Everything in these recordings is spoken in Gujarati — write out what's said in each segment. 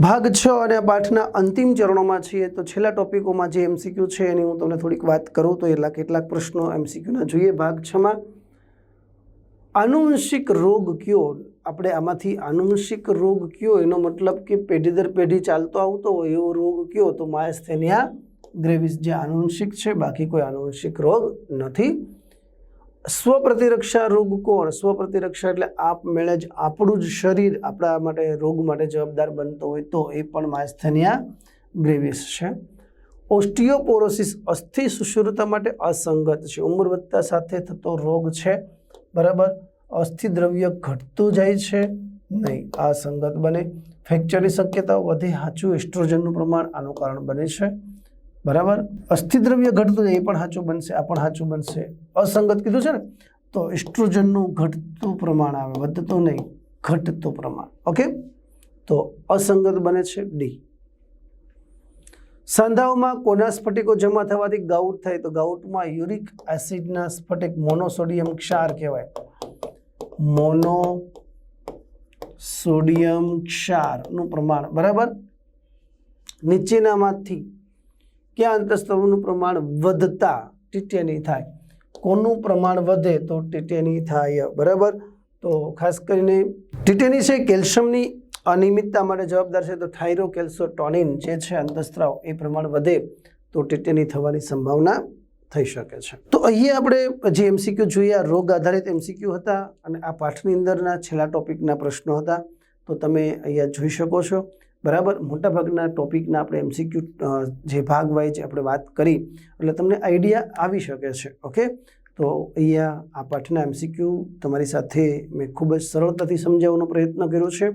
ભાગ 6 અને આ પાઠના અંતિમ ચરણોમાં છીએ તો છેલ્લા ટોપિકોમાં જે એમસીક્યુ છે એની હું તમને થોડીક વાત કરું તો એટલા કેટલાક પ્રશ્નો એમસીક્યુના જોઈએ. ભાગ 6 માં આનુવંશિક રોગ કયો? આપણે આમાંથી આનુવંશિક રોગ કયો એનો મતલબ કે પેઢી દર પેઢી ચાલતો આવતો હોય એવો રોગ કયો? તો માયસ્થેનિયા ગ્રેવિસ જે આનુવંશિક છે, બાકી કોઈ આનુવંશિક રોગ નથી. સ્વપ્રતિરક્ષા રોગ કોણ? સ્વપ્રતિરક્ષા એટલે આપમેળે જ આપણું જ શરીર આપણા માટે રોગ માટે જવાબદાર બનતો હોય તો એ પણ માયસ્થેનિયા ગ્રેવિસ છે. ઓસ્ટિયોપોરોસિસ અસ્થિ સુષુરતા માટે અસંગત છે. ઉંમર વધતા સાથે થતો રોગ છે, બરાબર. અસ્થિ દ્રવ્ય ઘટતું જાય છે નહીં, આ સંગત બને. ફ્રેક્ચરની શક્યતા વધે, સાચું. એસ્ટ્રોજનનું પ્રમાણ આનું કારણ બને છે, બરાબર. અસ્થિ દ્રવ્ય ઘટતું જાય એ પણ સાચું બનશે, આ પણ સાચું બનશે. અસંગત કીધું છે ને, તો એસ્ટ્રોજનનું ઘટતું પ્રમાણ આવે, વધતું નહીં, ઘટતું પ્રમાણ. ઓકે, તો અસંગત બને છે ડી. સાંધાઓમાં કોના સ્ફટિકો જમા થવાથી ગાઉટ થાય? તો ગાઉટમાં યુરિક એસિડના સ્ફટિક મોનોસોડિયમ ક્ષાર કહેવાય. મોનોસોડિયમ ક્ષારનું પ્રમાણ, બરાબર. નીચેનામાંથી ક્યાં અંતઃસ્ત્રાવનું પ્રમાણ વધતા ટીટેની થાય? કોનું પ્રમાણ વધે? તો ટીટેની થાય, બરાબર. તો ખાસ કરીને ટીટેની છે કેલ્શિયમની અનિયમિતતા માટે જવાબદાર છે. તો થાઇરોકેલ્સોટોનિન જે છે અંતઃસ્ત્રાવ એ પ્રમાણ વધે તો ટીટેની થવાની સંભાવના થઈ શકે છે. તો અહીંયા આપણે જે એમસીક્યુ જોઈએ આ રોગ આધારિત એમસીક્યુ હતા અને આ પાઠની અંદરના છેલ્લા ટોપિકના પ્રશ્નો હતા. તો તમે અહીંયા જોઈ શકો છો, બરાબર. મોટાભાગના ટોપિકના આપણે એમસીક્યુ જે ભાગ વાઇઝ આપણે વાત કરી એટલે તમને આઈડિયા આવી શકે છે. ઓકે, તો અહીંયા આ પાઠના એમસીક્યુ તમારી સાથે મેં ખૂબ જ સરળતાથી સમજાવવાનો પ્રયત્ન કર્યો છે.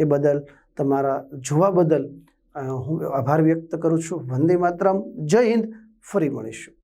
એ બદલ તમારા જોવા બદલ હું આભાર વ્યક્ત કરું છું. વંદે માતરમ, જય હિન્દ. ફરી મળીશું.